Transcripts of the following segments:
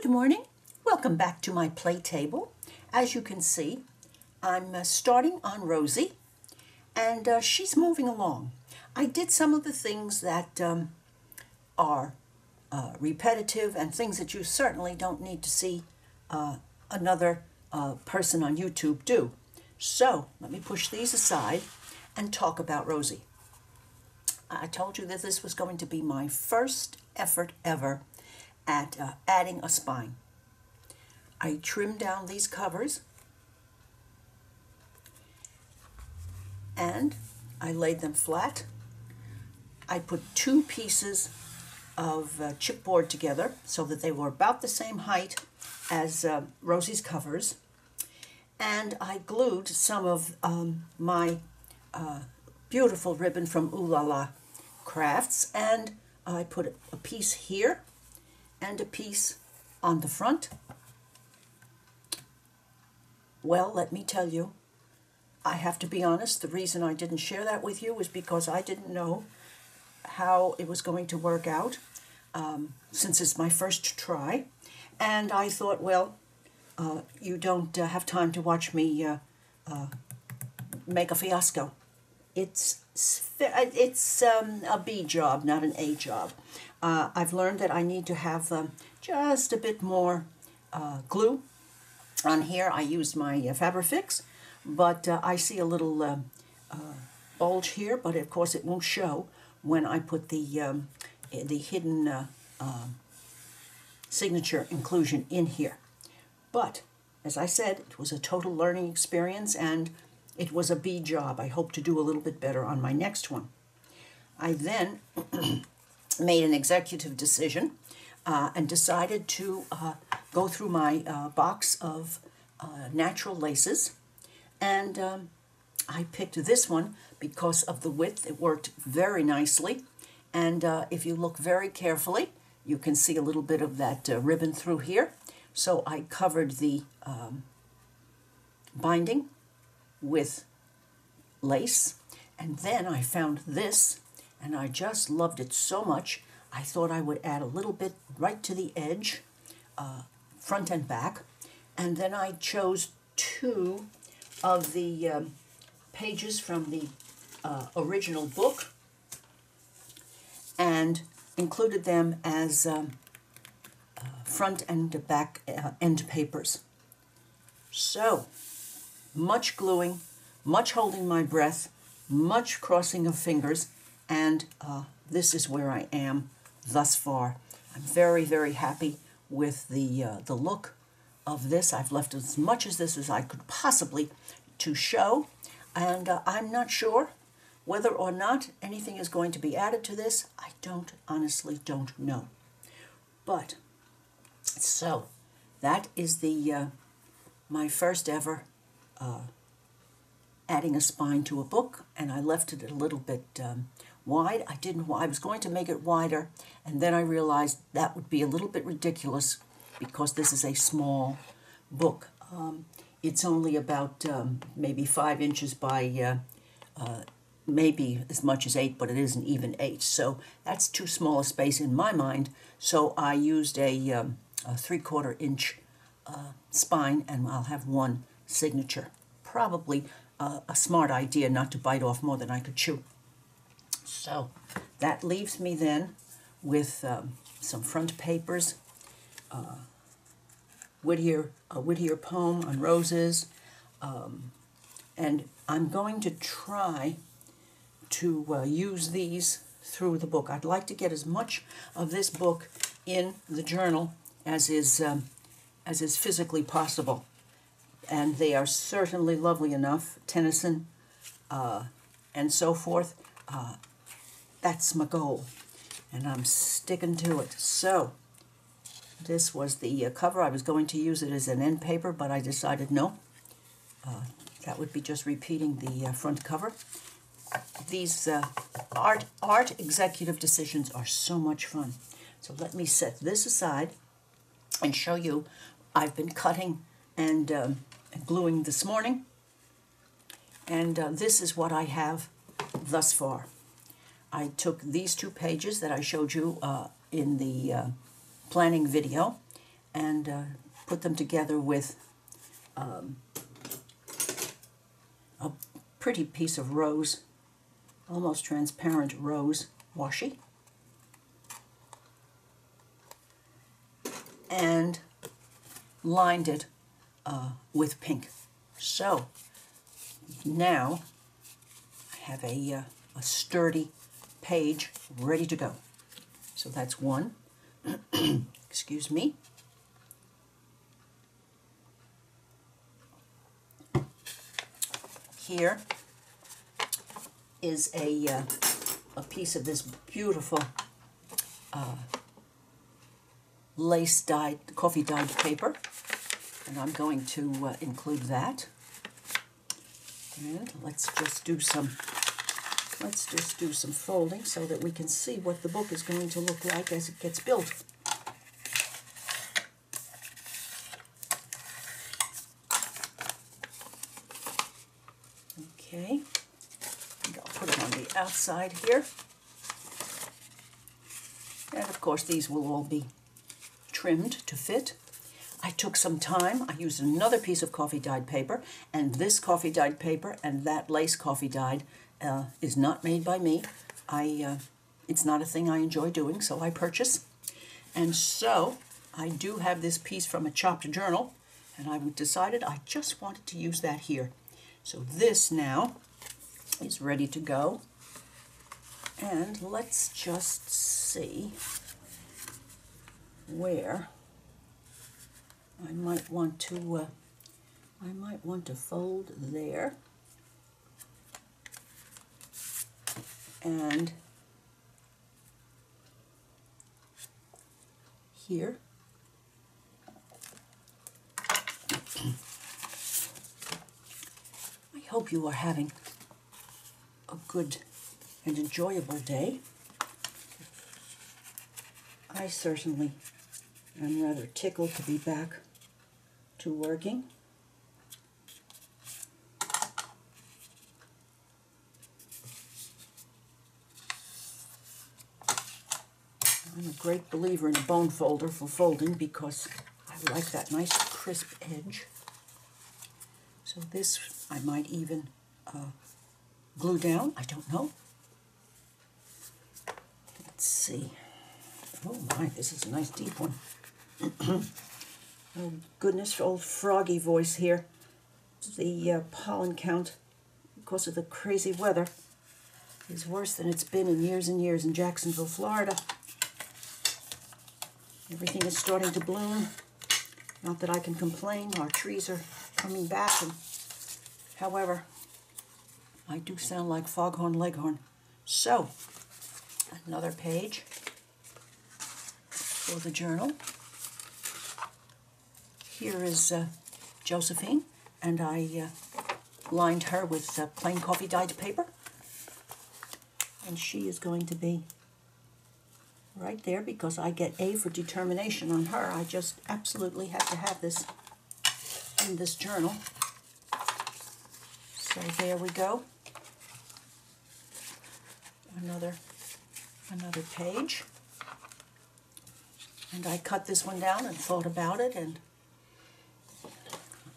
Good morning. Welcome back to my play table. As you can see, I'm starting on Rosie, and she's moving along. I did some of the things that are repetitive and things that you certainly don't need to see another person on YouTube do. So let me push these aside and talk about Rosie. I told you that this was going to be my first effort ever at adding a spine. I trimmed down these covers and I laid them flat. I put two pieces of chipboard together so that they were about the same height as Rosie's covers, and I glued some of my beautiful ribbon from Ooh La La Crafts, and I put a piece here and a piece on the front. Well, let me tell you, I have to be honest, the reason I didn't share that with you was because I didn't know how it was going to work out, since it's my first try. And I thought, well, you don't have time to watch me make a fiasco. It's a B job, not an A job. I've learned that I need to have just a bit more glue. On here I used my Fabrifix, but I see a little bulge here, but of course it won't show when I put the hidden signature inclusion in here. But as I said, it was a total learning experience, and it was a B job. I hope to do a little bit better on my next one. I then made an executive decision and decided to go through my box of natural laces, and I picked this one because of the width. It worked very nicely, and if you look very carefully, you can see a little bit of that ribbon through here. So I covered the binding with lace, and then I found this, and I just loved it so much I thought I would add a little bit right to the edge, front and back, and then I chose two of the pages from the original book and included them as front and back end papers. So much gluing, much holding my breath, much crossing of fingers, and this is where I am thus far. I'm very, very happy with the look of this. I've left as much as this as I could possibly to show, and I'm not sure whether or not anything is going to be added to this. I honestly don't know. But so that is the my first ever adding a spine to a book, and I left it a little bit wide. I was going to make it wider, and then I realized that would be a little bit ridiculous because this is a small book. It's only about maybe 5 inches by maybe as much as 8, but it isn't even 8. So that's too small a space in my mind. So I used a 3/4 inch spine, and I'll have one signature. Probably a smart idea not to bite off more than I could chew. So that leaves me then with some front papers, a Whittier poem on roses, and I'm going to try to use these through the book. I'd like to get as much of this book in the journal as is physically possible, and they are certainly lovely enough. Tennyson and so forth. That's my goal, and I'm sticking to it. So this was the cover. I was going to use it as an end paper, but I decided no. That would be just repeating the front cover. These art executive decisions are so much fun. So let me set this aside and show you. I've been cutting and gluing this morning, and this is what I have thus far. I took these two pages that I showed you in the planning video, and put them together with a pretty piece of rose, almost transparent rose washi, and lined it with pink. So now I have a sturdy page ready to go. So that's one. Excuse me. Here is a piece of this beautiful lace dyed, coffee dyed paper, and I'm going to include that. And let's just do some folding so that we can see what the book is going to look like as it gets built. Okay, and I'll put it on the outside here. And of course these will all be trimmed to fit. I took some time. I used another piece of coffee dyed paper, and this coffee dyed paper and that lace coffee dyed is not made by me. It's not a thing I enjoy doing, so I purchase. And so I do have this piece from a chopped journal, and I decided I just wanted to use that here. So this now is ready to go. And let's just see where I might want to fold there, and here. I hope you are having a good and enjoyable day. I certainly am rather tickled to be back to working. I'm a great believer in a bone folder for folding because I like that nice crisp edge. So this I might even glue down. I don't know. Let's see. Oh my, this is a nice deep one. Oh goodness, old froggy voice here. The pollen count, because of the crazy weather, is worse than it's been in years and years in Jacksonville, Florida. Everything is starting to bloom. Not that I can complain. Our trees are coming back. And, however, I do sound like Foghorn Leghorn. So, another page for the journal. Here is Josephine, and I lined her with plain coffee dyed paper. And she is going to be right there because I get A for determination on her. I just absolutely have to have this in this journal. So there we go. Another page. And I cut this one down and thought about it, and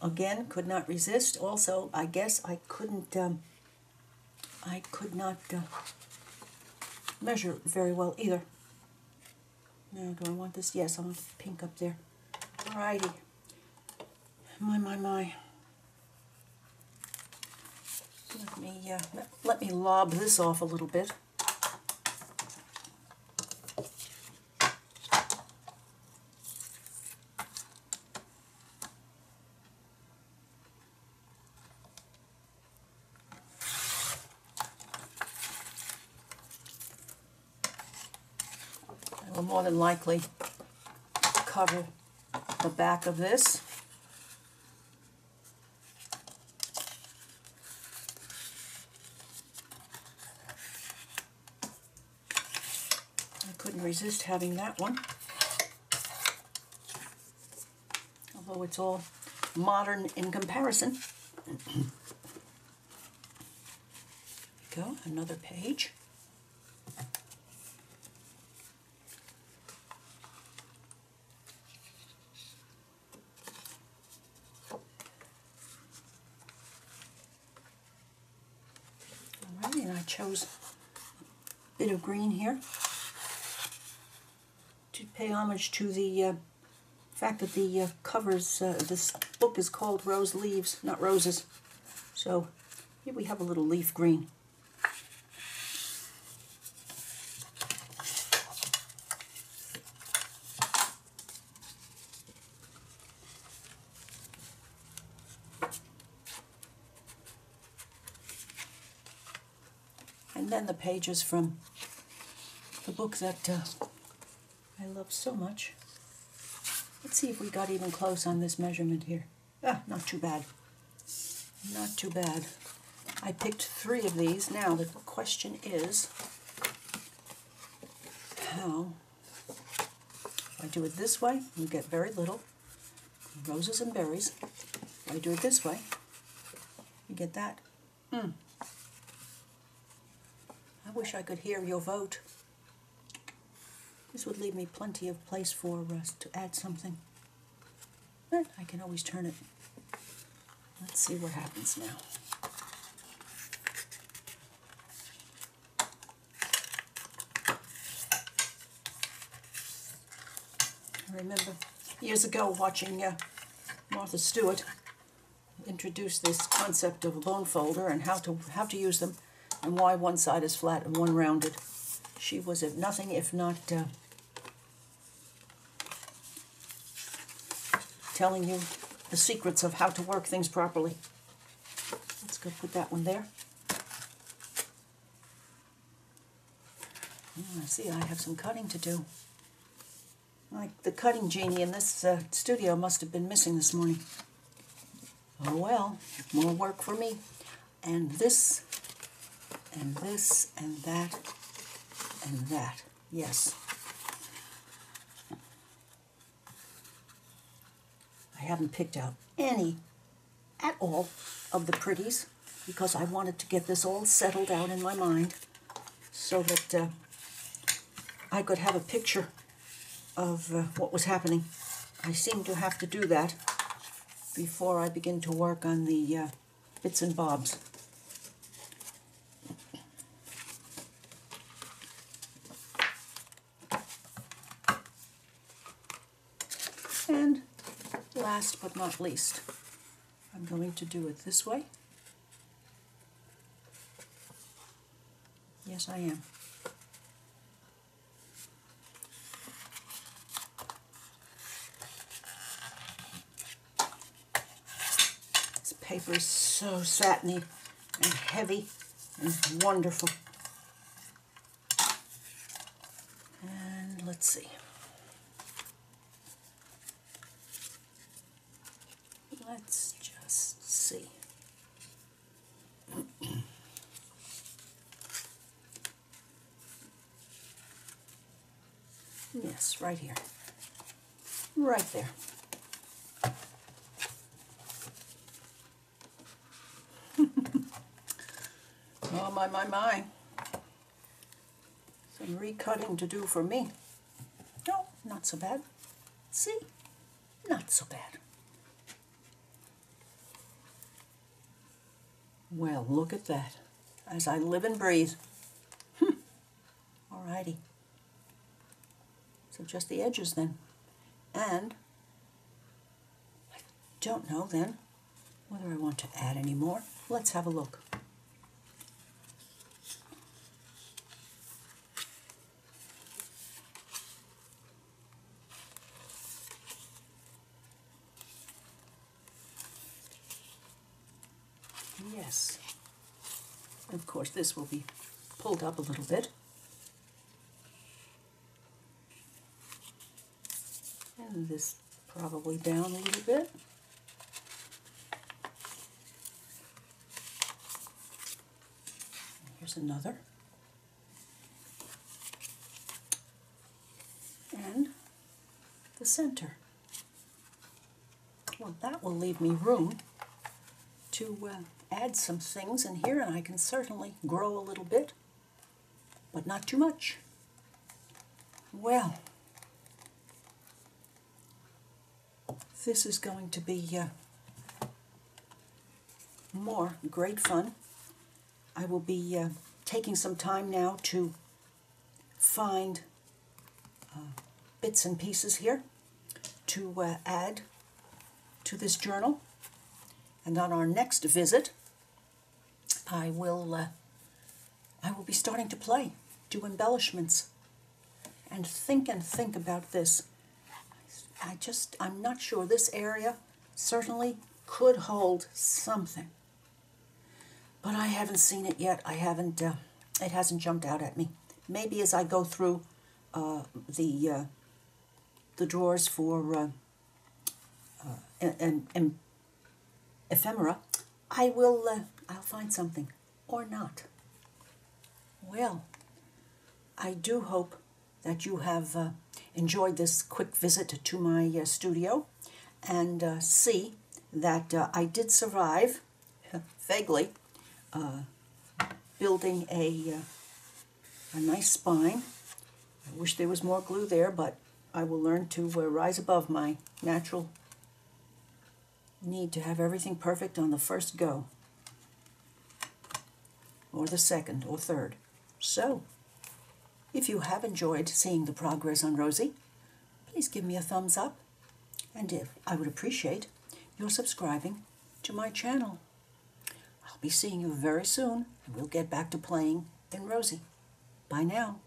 again could not resist. Also, I guess I could not measure very well either. Now, do I want this? Yes, I want pink up there. Alrighty. My. Let me lob this off a little bit. I will more than likely cover the back of this. I couldn't resist having that one. Although it's all modern in comparison. Go, another page. chose a bit of green here to pay homage to the fact that the covers, this book is called Rose Leaves, not Roses. So here we have a little leaf green. And then the pages from the book that I love so much. Let's see if we got even close on this measurement here. Ah, not too bad. Not too bad. I picked 3 of these. Now the question is, how? If I do it this way, you get very little. Roses and berries. If I do it this way, you get that. I wish I could hear your vote. This would leave me plenty of place for us to add something. But I can always turn it. Let's see what happens now. I remember years ago watching Martha Stewart introduce this concept of a bone folder and how to use them and why one side is flat and one rounded. She was nothing if not telling you the secrets of how to work things properly. Let's go put that one there. I see I have some cutting to do. Like the cutting genie in this studio must have been missing this morning. Oh well, more work for me. And this, and this, and that, and that. Yes. I haven't picked out any at all of the pretties because I wanted to get this all settled out in my mind so that I could have a picture of what was happening. I seem to have to do that before I begin to work on the bits and bobs. And last but not least, I'm going to do it this way. Yes, I am. This paper is so satiny and heavy and wonderful. And let's see. Let's just see. Yes, right here. Right there. Oh, my. Some recutting to do for me. No, not so bad. See? Not so bad. Well, look at that. As I live and breathe. Alrighty. So just the edges then. And I don't know then whether I want to add any more. Let's have a look. Yes. Of course, this will be pulled up a little bit. And this probably down a little bit. Here's another. And the center. Well, that will leave me room to add some things in here, and I can certainly grow a little bit, but not too much. Well, this is going to be more great fun. I will be taking some time now to find bits and pieces here to add to this journal. And on our next visit, I will be starting to play, do embellishments, and think about this. I'm not sure. This area certainly could hold something, but I haven't seen it yet. It hasn't jumped out at me. Maybe as I go through the drawers for ephemera, I'll find something, or not. Well, I do hope that you have enjoyed this quick visit to my studio, and see that I did survive, vaguely, building a nice spine. I wish there was more glue there, but I will learn to rise above my natural need to have everything perfect on the first go, or the second, or third. So, if you have enjoyed seeing the progress on Rosie, please give me a thumbs up, and I would appreciate your subscribing to my channel. I'll be seeing you very soon, and we'll get back to playing in Rosie. Bye now.